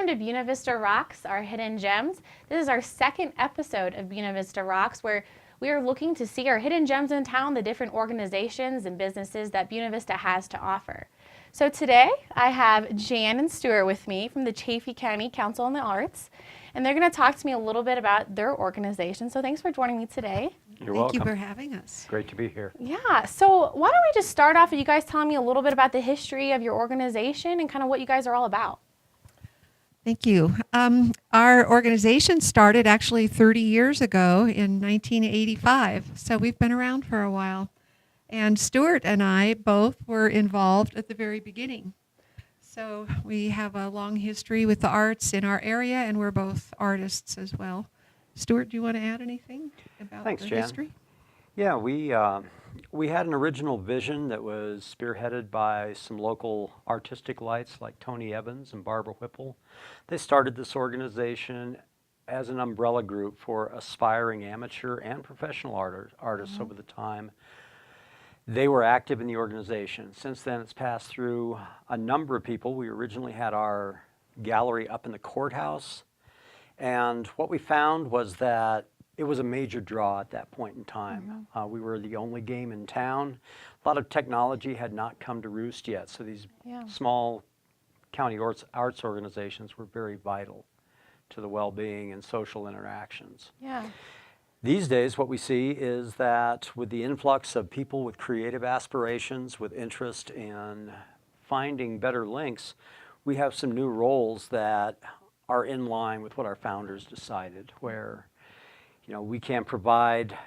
to Buena Vista Rocks, our hidden gems. This is our second episode of Buena Vista Rocks, where we are looking to see our hidden gems in town, the different organizations and businesses that Buena Vista has to offer. So today I have Jan and Stuart with me from the Chaffee County Council on the Arts, and they're going to talk to me a little bit about their organization. So thanks for joining me today. You're welcome. Thank you for having us. Great to be here. Yeah, so why don't we just start off with you guys telling me a little bit about the history of your organization and kind of what you guys are all about. Thank you. Our organization started actually 30 years ago in 1985, so we've been around for a while. And Stuart and I both were involved at the very beginning. So we have a long history with the arts in our area, and we're both artists as well. Stuart, do you want to add anything about Thanks, the Jan. history? Yeah, we had an original vision that was spearheaded by some local artistic lights like Tony Evans and Barbara Whipple. They started this organization as an umbrella group for aspiring amateur and professional artists over the time. They were active in the organization. Since then, it's passed through a number of people. We originally had our gallery up in the courthouse, and what we found was that it was a major draw at that point in time. We were the only game in town. A lot of technology had not come to roost yet, so these small county arts organizations were very vital to the well-being and social interactions. Yeah. These days, what we see is that with the influx of people with creative aspirations, with interest in finding better links, we have some new roles that are in line with what our founders decided, where we can provide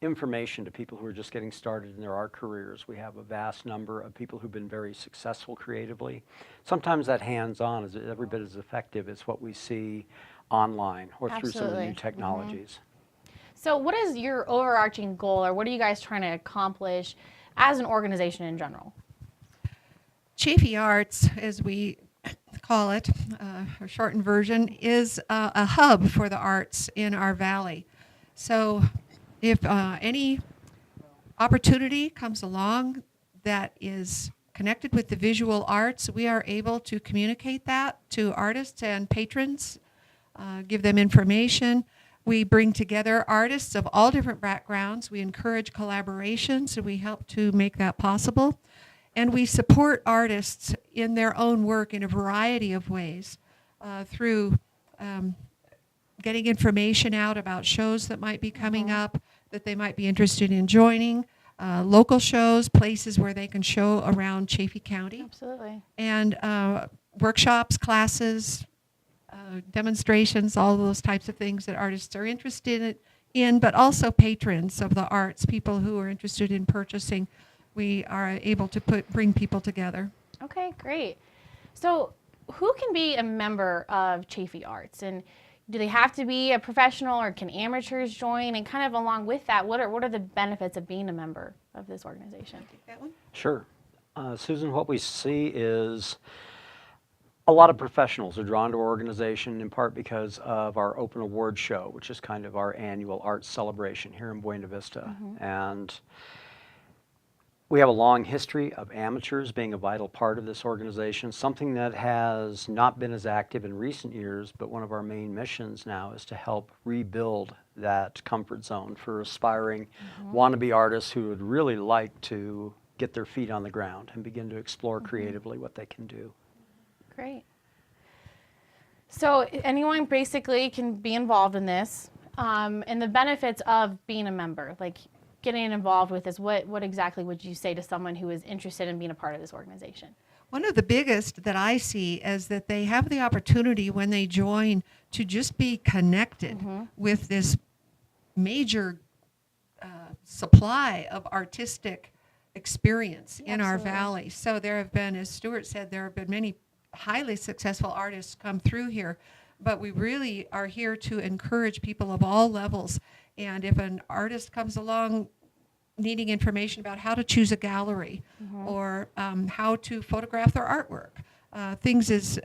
information to people who are just getting started in their art careers. We have a vast number of people who've been very successful creatively. Sometimes that hands-on is every bit as effective as what we see online or through some of the new technologies. So what is your overarching goal, or what are you guys trying to accomplish as an organization in general? Chaffee Arts, as we call it, a shortened version, is a hub for the arts in our valley. So if any opportunity comes along that is connected with the visual arts, we are able to communicate that to artists and patrons, give them information. We bring together artists of all different backgrounds. We encourage collaboration, so we help to make that possible. And we support artists in their own work in a variety of ways through getting information out about shows that might be coming up, that they might be interested in joining, local shows, places where they can show around Chaffee County. Absolutely. And workshops, classes, demonstrations, all those types of things that artists are interested in, but also patrons of the arts, people who are interested in purchasing. We are able to bring people together. Okay, great. So who can be a member of Chaffee Arts, and do they have to be a professional, or can amateurs join? And kind of along with that, what are the benefits of being a member of this organization? Take that one? Sure. Susan, what we see is a lot of professionals are drawn to our organization in part because of our open award show, which is kind of our annual arts celebration here in Buena Vista. And we have a long history of amateurs being a vital part of this organization, something that has not been as active in recent years, but one of our main missions now is to help rebuild that comfort zone for aspiring wannabe artists who would really like to get their feet on the ground and begin to explore creatively what they can do. Great. So anyone basically can be involved in this, and the benefits of being a member, like getting involved with this, what exactly would you say to someone who is interested in being a part of this organization? One of the biggest that I see is that they have the opportunity when they join to just be connected with this major supply of artistic experience in our valley. So there have been, as Stuart said, there have been many highly successful artists come through here, but we really are here to encourage people of all levels. And if an artist comes along needing information about how to choose a gallery or how to photograph their artwork, things as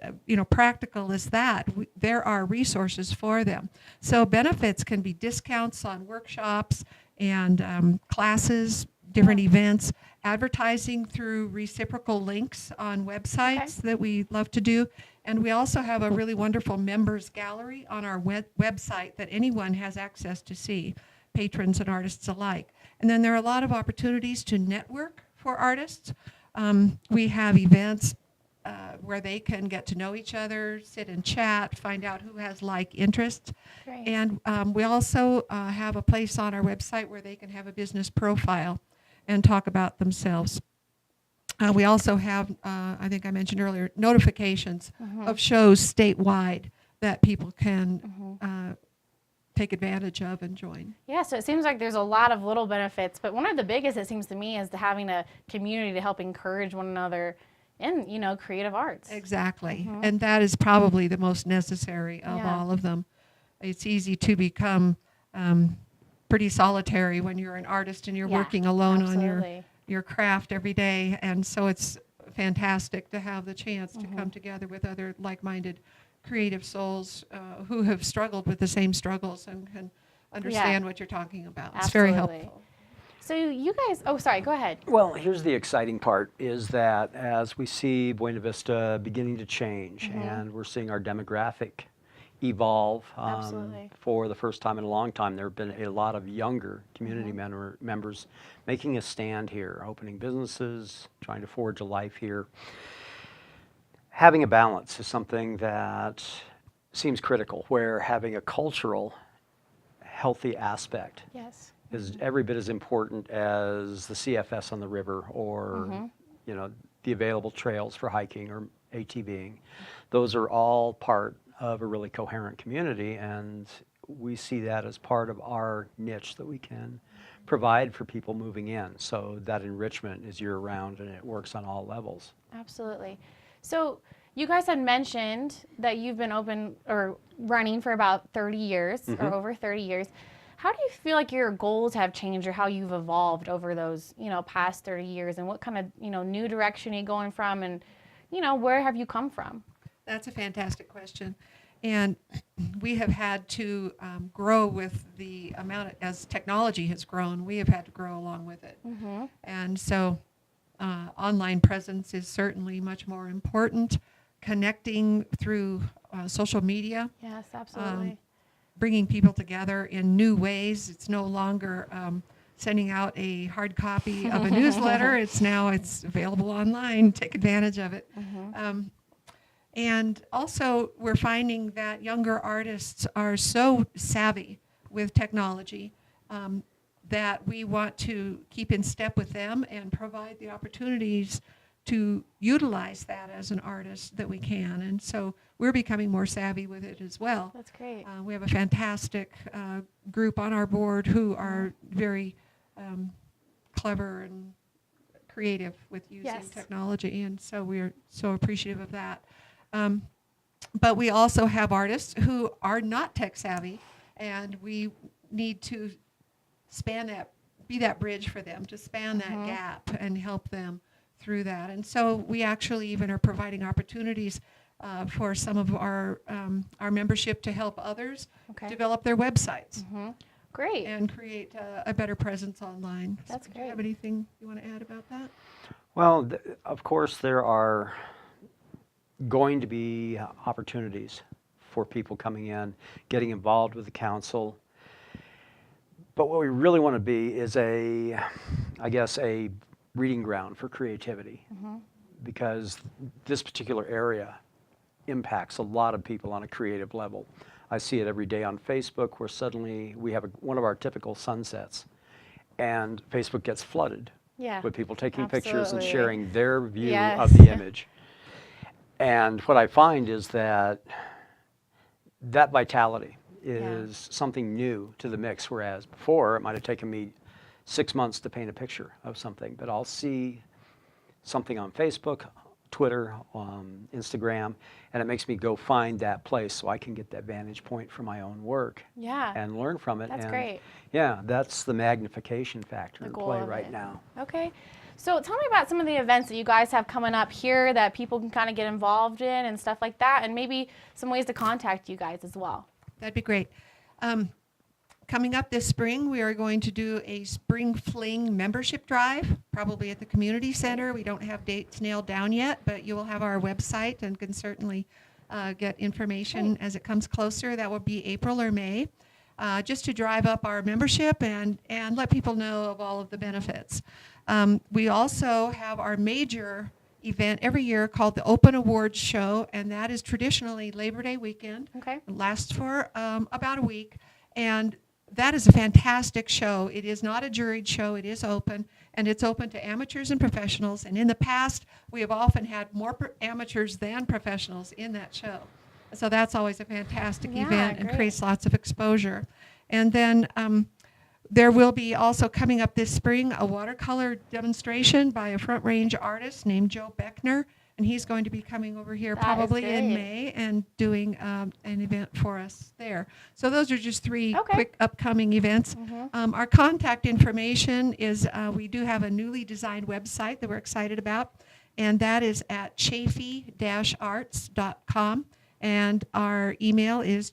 practical as that, there are resources for them. So benefits can be discounts on workshops and classes, different events, advertising through reciprocal links on websites that we love to do. And we also have a really wonderful members gallery on our website that anyone has access to see, patrons and artists alike. And then there are a lot of opportunities to network for artists. We have events where they can get to know each other, sit and chat, find out who has like interests. Great. And we also have a place on our website where they can have a business profile and talk about themselves. We also have, I think I mentioned earlier, notifications of shows statewide that people can take advantage of and join. Yeah, so it seems like there's a lot of little benefits, but one of the biggest, it seems to me, is having a community to help encourage one another in, creative arts. Exactly. And that is probably the most necessary of all of them. It's easy to become pretty solitary when you're an artist and you're working alone on your craft every day. And so it's fantastic to have the chance to come together with other like-minded creative souls who have struggled with the same struggles and can understand what you're talking about. It's very helpful. So you guys, sorry, go ahead. Well, here's the exciting part is that as we see Buena Vista beginning to change and we're seeing our demographic evolve for the first time in a long time, there have been a lot of younger community members making a stand here, opening businesses, trying to forge a life here. Having a balance is something that seems critical, where having a cultural, healthy aspect is every bit as important as the CFS on the river or the available trails for hiking or ATVing. Those are all part of a really coherent community, and we see that as part of our niche that we can provide for people moving in. So that enrichment is year-round and it works on all levels. Absolutely. So you guys had mentioned that you've been open or running for about 30 years or over 30 years. How do you feel like your goals have changed or how you've evolved over those, past 30 years, and what kind of, new direction are you going from, and, where have you come from? That's a fantastic question. And we have had to grow with the amount, as technology has grown, we have had to grow along with it. And so online presence is certainly much more important. Connecting through social media. Yes, absolutely. Bringing people together in new ways. It's no longer sending out a hard copy of a newsletter. It's available online. Take advantage of it. And also, we're finding that younger artists are so savvy with technology that we want to keep in step with them and provide the opportunities to utilize that as an artist that we can. And so we're becoming more savvy with it as well. That's great. We have a fantastic group on our board who are very clever and creative with using technology, and so we're so appreciative of that. But we also have artists who are not tech savvy, and we need to be that bridge for them, to span that gap and help them through that. And so we actually even are providing opportunities for some of our membership to help others develop their websites. Great. And create a better presence online. That's great. great. Do you have anything you want to add about that? Well, of course, there are going to be opportunities for people coming in, getting involved with the council. But what we really want to be is a breeding ground for creativity, because this particular area impacts a lot of people on a creative level. I see it every day on Facebook, where suddenly we have one of our typical sunsets, and Facebook gets flooded with people taking pictures and sharing their view of the image. And what I find is that vitality is something new to the mix, whereas before it might have taken me 6 months to paint a picture of something, but I'll see something on Facebook, Twitter, Instagram, and it makes me go find that place so I can get that vantage point for my own work and learn from it. That's great. Yeah, that's the magnification factor in play right now. Okay. So tell me about some of the events that you guys have coming up here that people can kind of get involved in and stuff like that, and maybe some ways to contact you guys as well. That'd be great. Coming up this spring, we are going to do a Spring Fling membership drive, probably at the community center. We don't have dates nailed down yet, but you will have our website and can certainly get information as it comes closer. That will be April or May, just to drive up our membership and let people know of all of the benefits. We also have our major event every year called the Open Awards Show, and that is traditionally Labor Day weekend. Okay. It lasts for about a week, and that is a fantastic show. It is not a juried show. It is open, and it's open to amateurs and professionals. And in the past, we have often had more amateurs than professionals in that show. So that's always a fantastic event and creates lots of exposure. And then there will be also coming up this spring a watercolor demonstration by a Front Range artist named Joe Beckner. And he's going to be coming over here probably in May and doing an event for us there. So those are just three quick upcoming events. Our contact information is we do have a newly designed website that we're excited about, and that is at chafee-arts.com. And our email is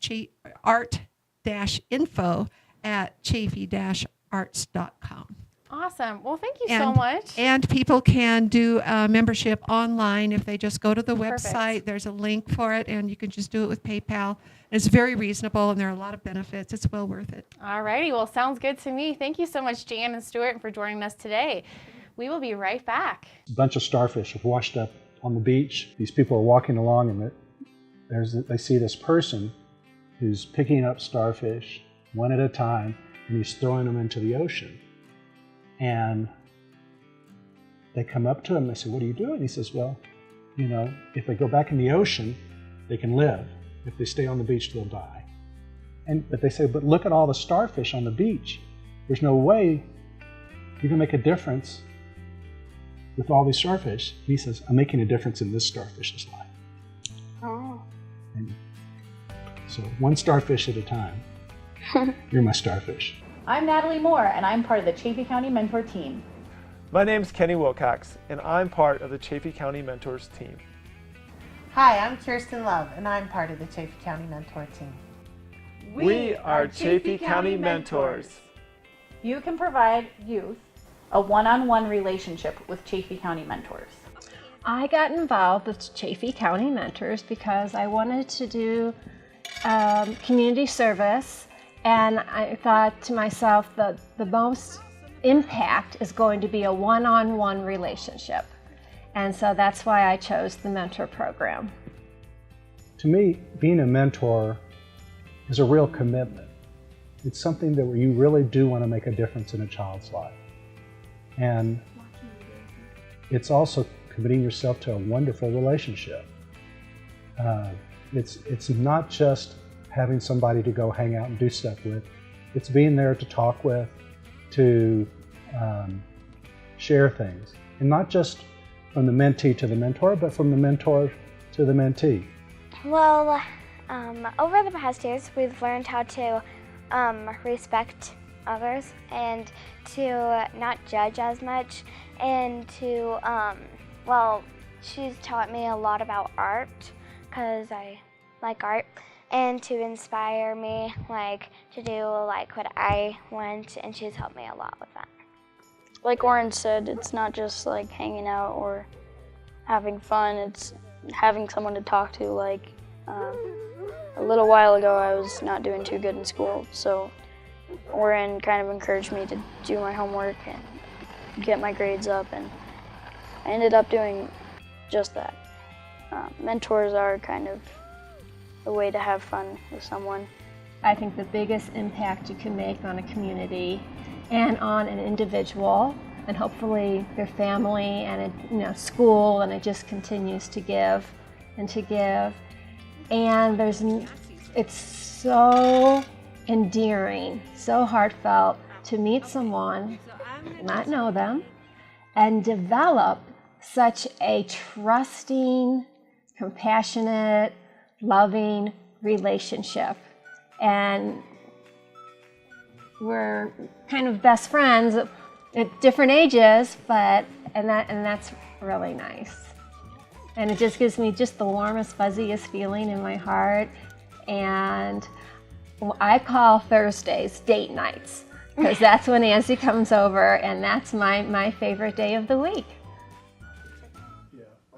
art-info@chafee-arts.com. Awesome. Well, thank you so much. And people can do membership online if they just go to the website. There's a link for it, and you can just do it with PayPal. It's very reasonable, and there are a lot of benefits. It's well worth it. All righty. Well, sounds good to me. Thank you so much, Jan and Stuart, for joining us today. We will be right back. A bunch of starfish have washed up on the beach. These people are walking along, and they see this person who's picking up starfish one at a time, and he's throwing them into the ocean. And they come up to him and they say, "What are you doing?" He says, "Well, if they go back in the ocean, they can live. If they stay on the beach, they'll die." But they say, "But look at all the starfish on the beach. There's no way you can make a difference with all these starfish." And he says, "I'm making a difference in this starfish's life." Oh. And so one starfish at a time. You're my starfish. I'm Natalie Moore, and I'm part of the Chaffee County Mentor team. My name's Kenny Wilcox, and I'm part of the Chaffee County Mentors team. Hi, I'm Kirsten Love, and I'm part of the Chaffee County Mentor team. We are Chaffee County Mentors. You can provide youth a one-on-one relationship with Chaffee County Mentors. I got involved with Chaffee County Mentors because I wanted to do community service, and I thought to myself that the most impact is going to be a one-on-one relationship. And so that's why I chose the mentor program. To me, being a mentor is a real commitment. It's something that you really do want to make a difference in a child's life. And it's also committing yourself to a wonderful relationship. It's not just having somebody to go hang out and do stuff with. It's being there to talk with, to share things. And not just from the mentee to the mentor, but from the mentor to the mentee. Well, over the past years, we've learned how to respect others and to not judge as much, and to, she's taught me a lot about art because I like art, and to inspire me, to do what I want, and she's helped me a lot with that. Like Oren said, it's not just hanging out or having fun, it's having someone to talk to. A little while ago I was not doing too good in school, so Oren kind of encouraged me to do my homework and get my grades up, and I ended up doing just that. Mentors are kind of a way to have fun with someone. I think the biggest impact you can make on a community and on an individual, and hopefully their family and school, and it just continues to give and to give. And it's so endearing, so heartfelt to meet someone, not know them, and develop such a trusting, compassionate, loving relationship. And we're kind of best friends at different ages, and that's really nice. And it just gives me just the warmest, fuzziest feeling in my heart. And I call Thursdays date nights because that's when Nancy comes over, and that's my favorite day of the week.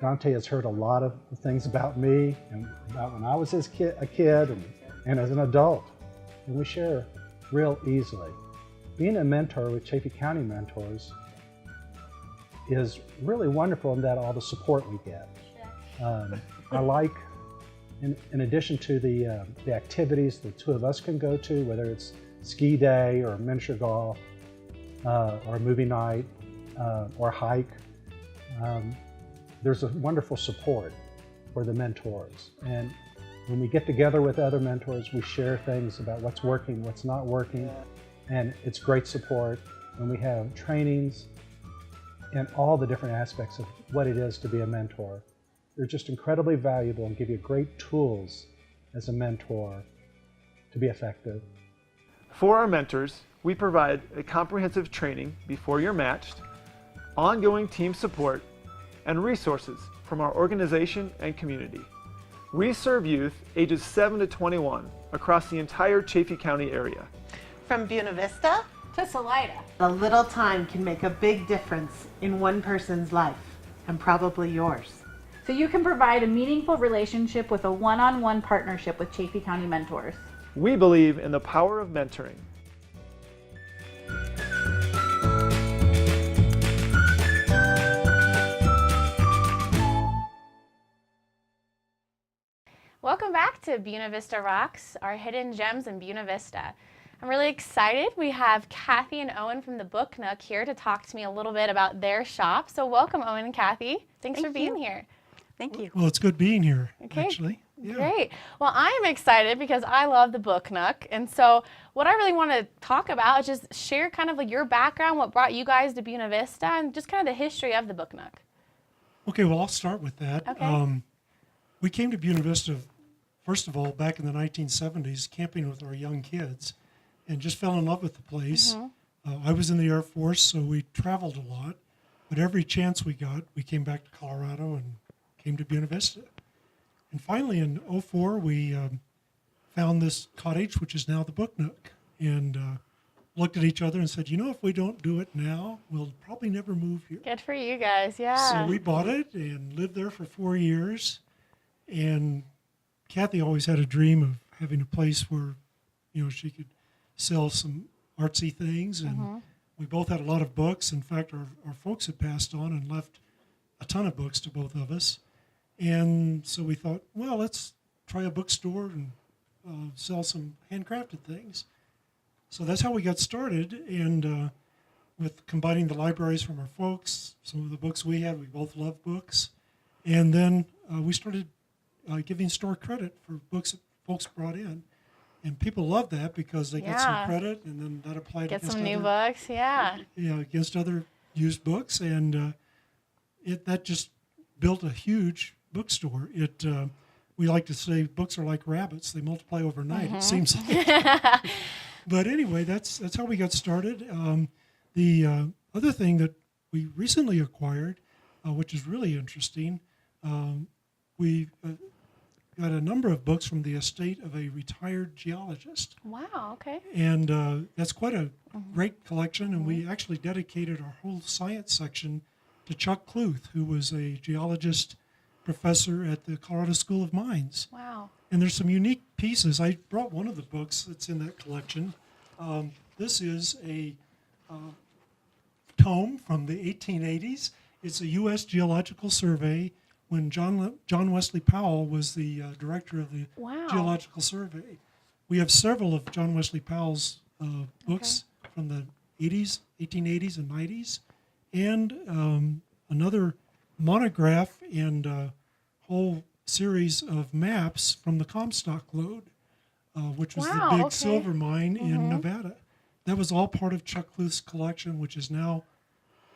Dante has heard a lot of things about me and about when I was a kid and as an adult, and we share real easily. Being a mentor with Chaffee County Mentors is really wonderful in that all the support we get. I like, in addition to the activities the two of us can go to, whether it's ski day or miniature golf or movie night or hike, there's a wonderful support for the mentors. And when we get together with other mentors, we share things about what's working, what's not working, and it's great support. When we have trainings in all the different aspects of what it is to be a mentor, they're just incredibly valuable and give you great tools as a mentor to be effective. For our mentors, we provide a comprehensive training before you're matched, ongoing team support, and resources from our organization and community. We serve youth ages 7 to 21 across the entire Chaffee County area. From Buena Vista To Salida. a little time can make a big difference in one person's life, and probably yours. So you can provide a meaningful relationship with a one-on-one partnership with Chaffee County Mentors. We believe in the power of mentoring. Welcome back to Buena Vista Rocks, our hidden gems in Buena Vista. I'm really excited. We have Kathy and Owen from the Book Nook here to talk to me a little bit about their shop. So welcome, Owen and Kathy. Thanks for being here. Thank you. Well, it's good being here, Okay. actually. Yeah. Great. Well, I'm excited because I love the Book Nook. And so what I really want to talk about is just share kind of like your background, what brought you guys to Buena Vista, and just kind of the history of the Book Nook. Okay, well, I'll start with that. Okay. We came to Buena Vista, first of all, back in the 1970s, camping with our young kids, and just fell in love with the place. I was in the Air Force, so we traveled a lot. But every chance we got, we came back to Colorado and came to Buena Vista. And finally, in '04, we found this cottage, which is now the Book Nook, and looked at each other and said, you know, if we don't do it now, we'll probably never move here. Good for you guys, yeah. So we bought it and lived there for 4 years. And Kathy always had a dream of having a place where, you know, she could sell some artsy things. And we both had a lot of books. In fact, our folks had passed on and left a ton of books to both of us. And so we thought, well, let's try a bookstore and sell some handcrafted things. So that's how we got started. And with combining the libraries from our folks, some of the books we had, we both loved books. And then we started giving store credit for books that folks brought in. And people loved that because they get some credit, and then that applied Get against some new other, books, yeah. against other used books. And that just built a huge bookstore. We like to say books are like rabbits. They multiply overnight, it seems like. But anyway, that's how we got started. The other thing that we recently acquired, which is really interesting, we got a number of books from the estate of a retired geologist. Wow, okay. And that's quite a great collection, and we actually dedicated our whole science section to Chuck Cluth, who was a geologist professor at the Colorado School of Mines. Wow. And there's some unique pieces. I brought one of the books that's in that collection. This is a tome from the 1880s. It's a U.S. Geological Survey when John Wesley Powell was the director of the Geological Survey. We have several of John Wesley Powell's books from the 80s, 1880s and 90s, and another monograph and a whole series of maps from the Comstock Lode, which was the big silver mine in Nevada. That was all part of Chuck Cluth's collection, which is now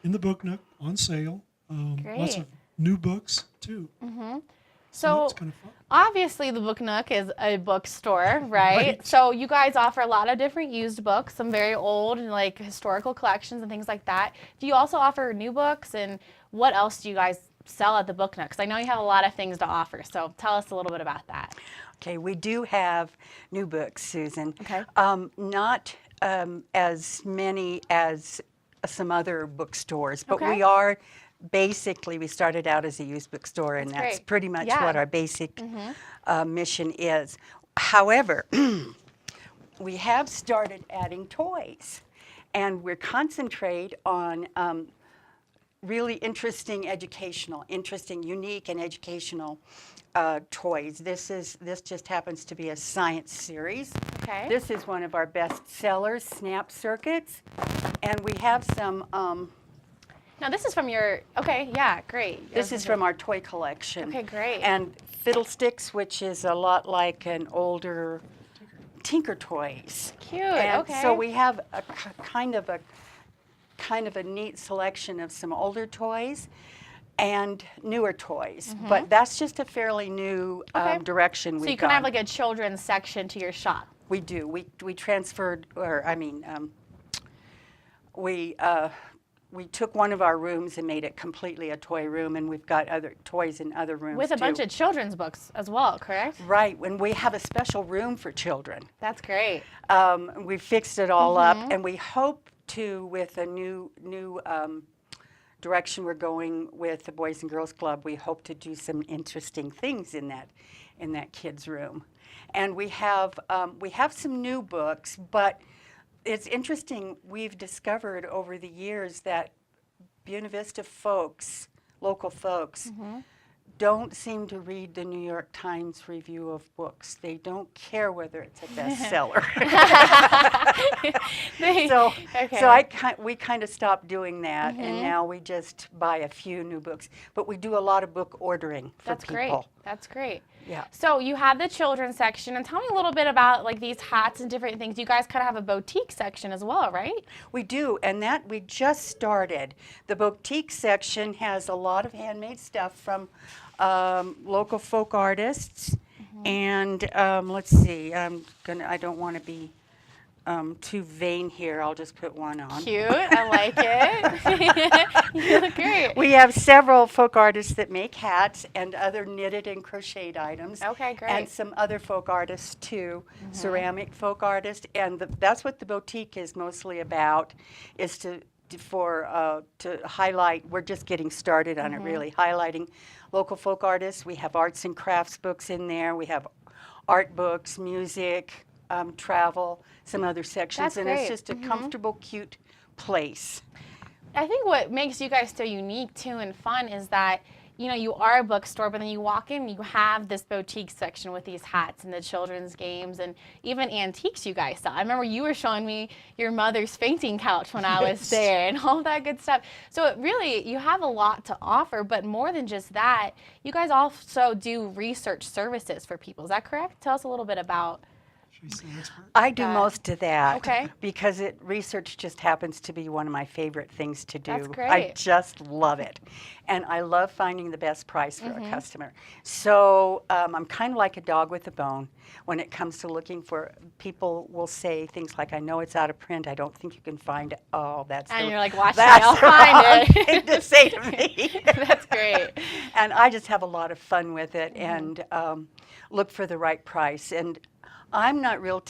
in the Book Nook on sale. Lots of new books, too. So that's kind of fun. Obviously the Book Nook is a bookstore, right? So you guys offer a lot of different used books, some very old and like historical collections and things like that. Do you also offer new books, and what else do you guys sell at the Book Nook? Because I know you have a lot of things to offer. So tell us a little bit about that. Okay, we do have new books, Susan. Okay. Not as many as some other bookstores, but Okay. we are basically, we started out as a used bookstore, and That's that's great. pretty much Yeah. what our basic mission is. However, we have started adding toys, and we're concentrate on really interesting, unique and educational toys. This just happens to be a science series. Okay. This is one of our best sellers, Snap Circuits, and we have some. Now this is from your, okay, yeah, great. This is from our toy collection. Okay, great. And Fiddlesticks, which is a lot like an older Tinker Toys. Cute, And okay. so we have a kind of a neat selection of some older toys and newer toys. But that's just a fairly new Okay. direction we've So you can have gone. like a children's section to your shop. We do. We transferred, or I mean, we took one of our rooms and made it completely a toy room, and we've got other toys in other rooms With a too. bunch of children's books as well, correct? Right, when we have a special room for children. That's great. We fixed it all up, and we hope to, with a new direction we're going with the Boys and Girls Club, we hope to do some interesting things in that kids' room. And we have some new books, but it's interesting. We've discovered over the years that Buena Vista folks, local folks, don't seem to read the New York Times review of books. They don't care whether it's a bestseller. We kind of stopped doing that, and now we just buy a few new books. But we do a lot of book ordering for That's people. great. That's great. Yeah. So you have the children's section, and tell me a little bit about like these hats and different things. You guys kind of have a boutique section as well, right? We do, and that we just started. The boutique section has a lot of handmade stuff from local folk artists, and let's see. I don't want to be too vain here. I'll just put one on. Cute. I like it. You look great. We have several folk artists that make hats and other knitted and crocheted items. Okay, great. And some other folk artists too, ceramic folk artists, and that's what the boutique is mostly about, is to highlight. We're just getting started on it, really, highlighting local folk artists. We have arts and crafts books in there. We have art books, music, travel, some other sections, That's and great. it's just a comfortable, cute place. I think what makes you guys so unique too and fun is that, you know, you are a bookstore, but then you walk in and you have this boutique section with these hats and the children's games and even antiques you guys sell. I remember you were showing me your mother's fainting couch when I was there and all that good stuff. So it really, you have a lot to offer, but more than just that, you guys also do research services for people. Is that correct? Tell us a little bit about. She's the expert. I do most of that. Okay. Because research just happens to be one of my favorite things to do. That's I great. just love it. And I love finding the best price for a customer. So I'm kind of like a dog with a bone when it comes to looking for, people will say things like, I know it's out of print, I don't think you can find it. Oh, that's And the, you're like, watch me, that's I'll the find wrong it. thing to say to me. That's great. And I just have a lot of fun with it and look for the right price. And I'm not real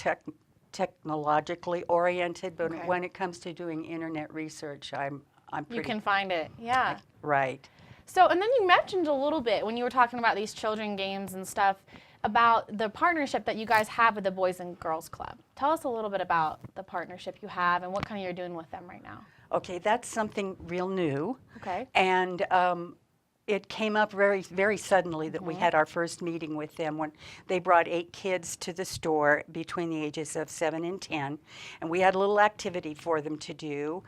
technologically oriented, but Okay. when it comes to doing internet research, I'm pretty You can find it. Yeah. right. So, and then you mentioned a little bit when you were talking about these children games and stuff about the partnership that you guys have with the Boys and Girls Club. Tell us a little bit about the partnership you have and what kind of you're doing with them right now. Okay, that's something real new. Okay. And it came up very, very suddenly that we had our first meeting with them when they brought 8 kids to the store between the ages of 7 and 10. And we had a little activity for them to do.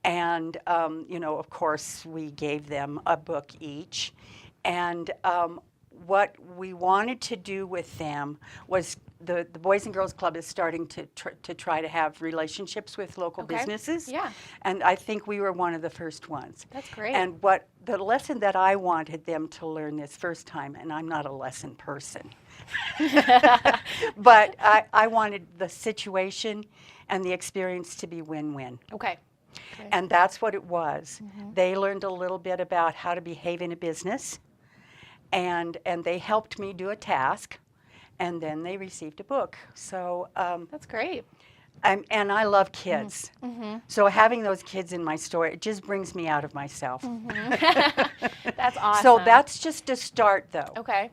And, you know, of course, we gave them a book each. And what we wanted to do with them was the Boys and Girls Club is starting to try to have relationships with local Okay. businesses. Yeah. And I think we were one of the first ones. That's great. And what the lesson that I wanted them to learn this first time, and I'm not a lesson person, but I wanted the situation and the experience to be win-win. Okay. And that's what it was. They learned a little bit about how to behave in a business, and they helped me do a task, and then they received a book. So That's great. and I love kids. So having those kids in my store, it just brings me out of myself. That's awesome. So that's just a start, though. Okay.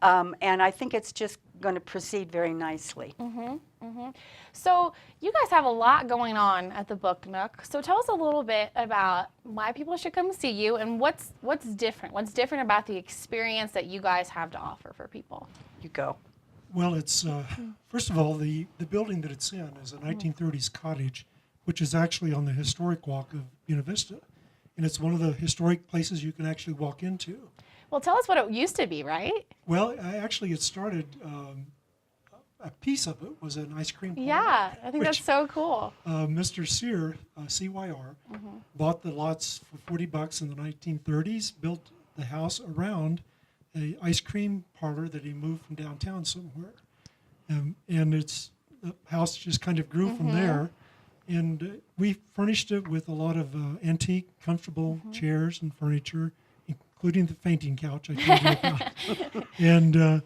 And I think it's just going to proceed very nicely. So you guys have a lot going on at the Book Nook. So tell us a little bit about why people should come see you and what's different. What's different about the experience that you guys have to offer for people? You go. Well, it's first of all, the building that it's in is a 1930s cottage, which is actually on the historic walk of Buena Vista, and it's one of the historic places you can actually walk into. Well, tell us what it used to be, right? Well, it started. A piece of it was an ice cream parlor. Yeah, I think that's so cool. Mr. Sear, CYR, bought the lots for $40 in the 1930s, built the house around a ice cream parlor that he moved from downtown somewhere. And the house just kind of grew from there. And we furnished it with a lot of antique, comfortable chairs and furniture, including the fainting couch I told you about. And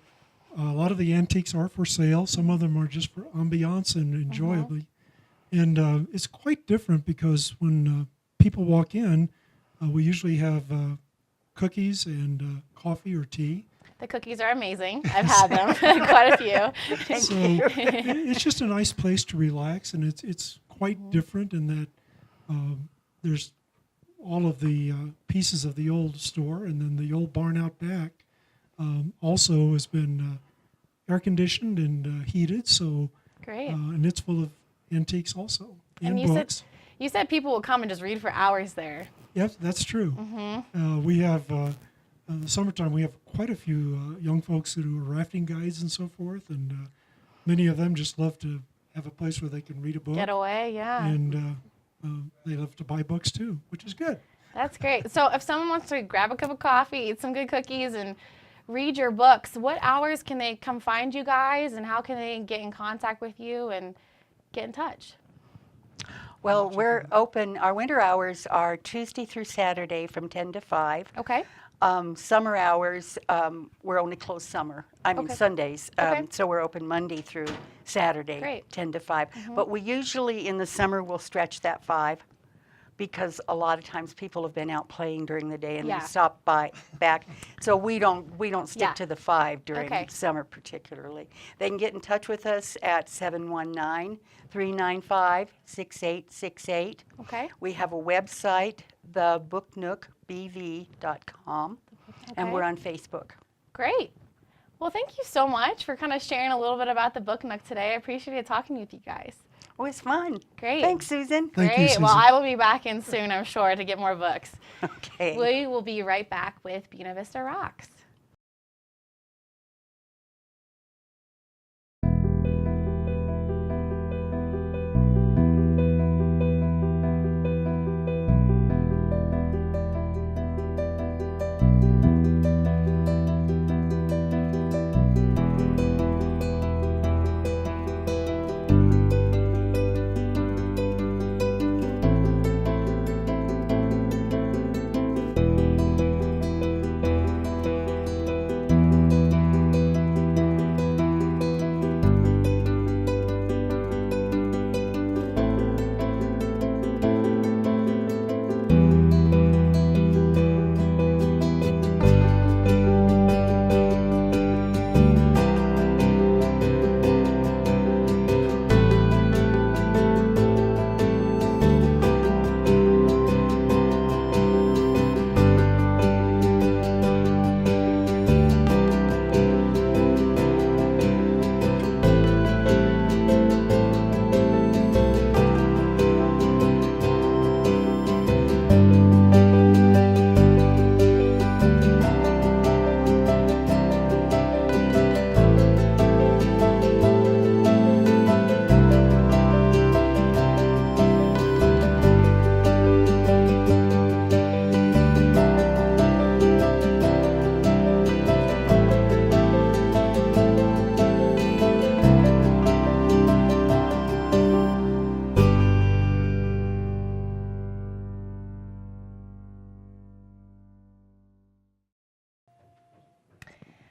a lot of the antiques are for sale. Some of them are just for ambiance and enjoyably. And it's quite different because when people walk in, we usually have cookies and coffee or tea. The cookies are amazing. I've had them, quite a few. So it's just a nice place to relax, and it's quite different in that there's all of the pieces of the old store, and then the old barn out back also has been air conditioned and heated. So great. And it's full of antiques also And and books. You said people will come and just read for hours there. Yep, that's true. We have in the summertime we have quite a few young folks who are rafting guides and so forth, and many of them just love to have a place where they can read a book. Get away, yeah. And they love to buy books too, which is good. That's great. So if someone wants to grab a cup of coffee, eat some good cookies, and read your books, what hours can they come find you guys, and how can they get in contact with you and get in touch? Well, we're open. Our winter hours are Tuesday through Saturday from 10 to 5. Okay. Summer hours, we're only closed summer. I mean Sundays. Okay. So we're open Monday through Saturday, Great. 10 to 5. But we usually in the summer will stretch that 5 because a lot of times people have been out playing during the day and Yeah. they stop back. So we don't stick Yeah. to the 5 during Okay. summer particularly. They can get in touch with us at 719-395-6868. Okay. We have a website, thebooknookbv.com, and we're on Facebook. Great. Well, thank you so much for kind of sharing a little bit about the Book Nook today. I appreciated talking with you guys. It was fun. Great. Thanks, Susan. Thank you, Great. Susan. Well, I will be back in soon, I'm sure, to get more books. Okay. We will be right back with Buena Vista Rocks.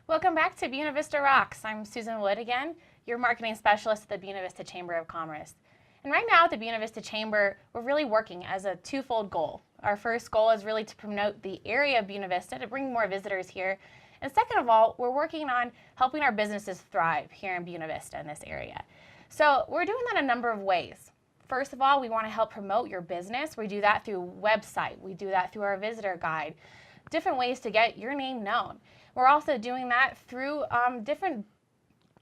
Welcome back to Buena Vista Rocks. I'm Susan Wood again, your marketing specialist at the Buena Vista Chamber of Commerce. And right now at the Buena Vista Chamber, we're really working as a twofold goal. Our first goal is really to promote the area of Buena Vista, to bring more visitors here. And second of all, we're working on helping our businesses thrive here in Buena Vista in this area. So we're doing that a number of ways. First of all, we want to help promote your business. We do that through website. We do that through our visitor guide. Different ways to get your name known. We're also doing that through different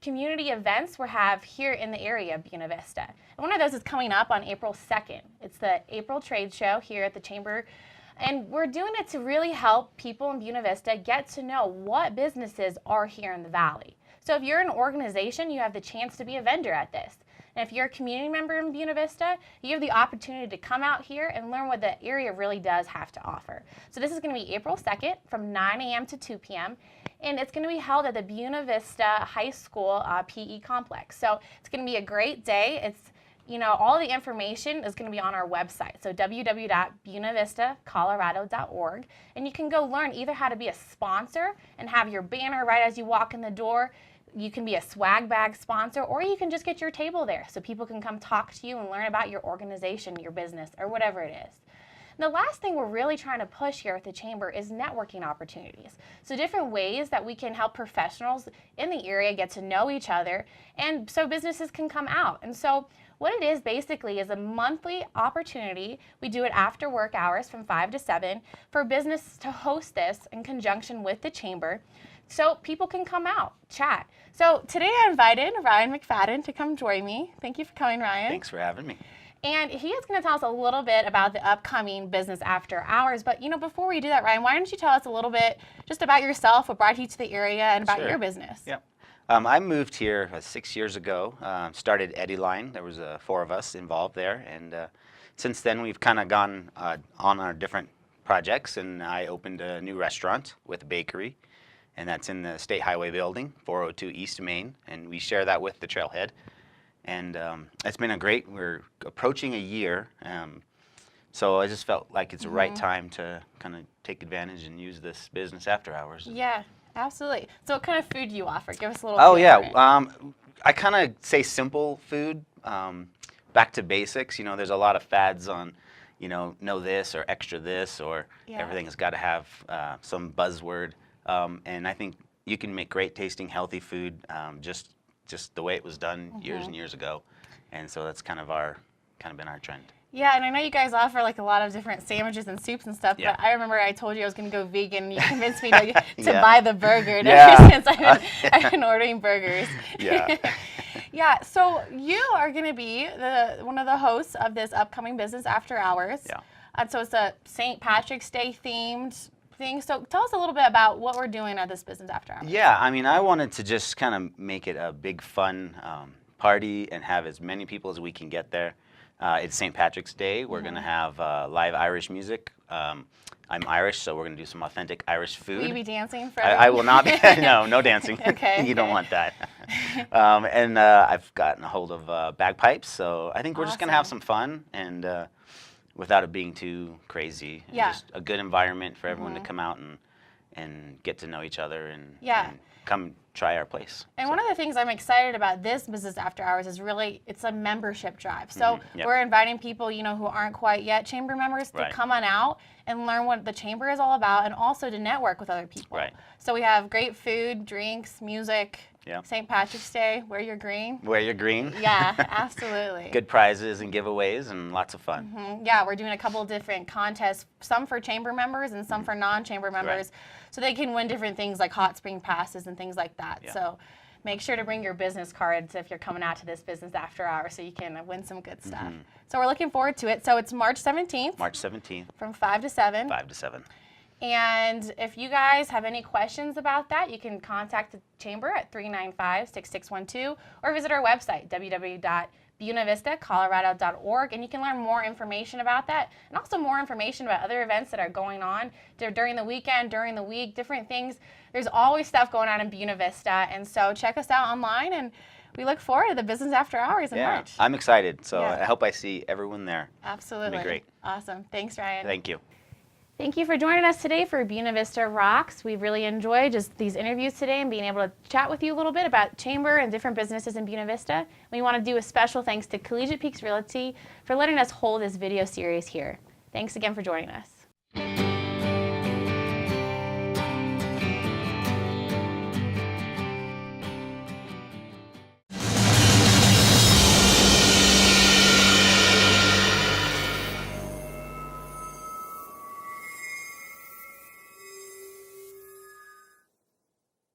community events we have here in the area of Buena Vista. And one of those is coming up on April 2nd. It's the April Trade Show here at the Chamber. And we're doing it to really help people in Buena Vista get to know what businesses are here in the Valley. So if you're an organization, you have the chance to be a vendor at this. And if you're a community member in Buena Vista, you have the opportunity to come out here and learn what the area really does have to offer. So this is going to be April 2nd from 9 a.m. to 2 p.m. And it's going to be held at the Buena Vista High School PE complex. So it's going to be a great day. It's, all the information is going to be on our website. So www.buenavistacolorado.org. And you can go learn either how to be a sponsor and have your banner right as you walk in the door. You can be a swag bag sponsor, or you can just get your table there so people can come talk to you and learn about your organization, your business, or whatever it is. And the last thing we're really trying to push here at the Chamber is networking opportunities. So different ways that we can help professionals in the area get to know each other, and so businesses can come out. And so what it is basically is a monthly opportunity. We do it after work hours from 5 to 7 for business to host this in conjunction with the Chamber, so people can come out, chat. So today I invited Ryan McFadden to come join me. Thank you for coming, Ryan. Thanks for having me. And he is going to tell us a little bit about the upcoming Business After Hours. But, before we do that, Ryan, why don't you tell us a little bit just about yourself, what brought you to the area, and about your business? Yep. I moved here 6 years ago, started Eddie Line. There was 4 of us involved there. And since then, we've kind of gone on our different projects. And I opened a new restaurant with a bakery. And that's in the State Highway building, 402 East Main, and we share that with the Trailhead. And it's been we're approaching a year, so I just felt like it's the right time to kind of take advantage and use this business after hours. Yeah, absolutely. So what kind of food do you offer? Give us a little Oh, yeah. I kind of say simple food, back to basics. There's a lot of fads on, know this or extra this, or everything's got to have some buzzword. And I think you can make great tasting, healthy food just the way it was done years and years ago. And so that's kind of been our trend. Yeah, and I know you guys offer like a lot of different sandwiches and soups and stuff, but I remember I told you I was going to go vegan, and you convinced me to buy the burger. And ever since I've been ordering burgers. Yeah. Yeah, so you are going to be one of the hosts of this upcoming Business After Hours. Yeah. And so it's a St. Patrick's Day themed thing. So tell us a little bit about what we're doing at this Business After Hours. Yeah, I wanted to just kind of make it a big fun party and have as many people as we can get there. It's St. Patrick's Day. We're going to have live Irish music. I'm Irish, so we're going to do some authentic Irish food. Will you be dancing for I will not be. No dancing. Okay. You don't want that. And I've gotten a hold of bagpipes, so I think we're just going to have some fun and without it being too crazy. And just a good environment for everyone to come out and get to know each other and come try our place. And one of the things I'm excited about this Business After Hours is really, it's a membership drive. So we're inviting people, who aren't quite yet Chamber members to come on out and learn what the Chamber is all about, and also to network with other people. Right. So we have great food, drinks, music, St. Patrick's Day, wear your green. Wear your green. Yeah, absolutely. Good prizes and giveaways and lots of fun. Yeah, we're doing a couple of different contests, some for Chamber members and some for non-Chamber members. So they can win different things like hot spring passes and things like that. So make sure to bring your business cards if you're coming out to this Business After Hours so you can win some good stuff. So we're looking forward to it. So it's March 17th. March 17th. From 5 to 7. 5 to 7. And if you guys have any questions about that, you can contact the Chamber at 395-6612 or visit our website, www.buenavistacolorado.org, and you can learn more information about that and also more information about other events that are going on during the weekend, during the week, different things. There's always stuff going on in Buena Vista, and so check us out online, and we look forward to the Business After Hours in March. I'm excited, so I hope I see everyone there. Absolutely. It'll be great. Awesome. Thanks, Ryan. Thank you. Thank you for joining us today for Buena Vista Rocks. We've really enjoyed just these interviews today and being able to chat with you a little bit about Chamber and different businesses in Buena Vista. We want to do a special thanks to Collegiate Peaks Realty for letting us hold this video series here. Thanks again for joining us.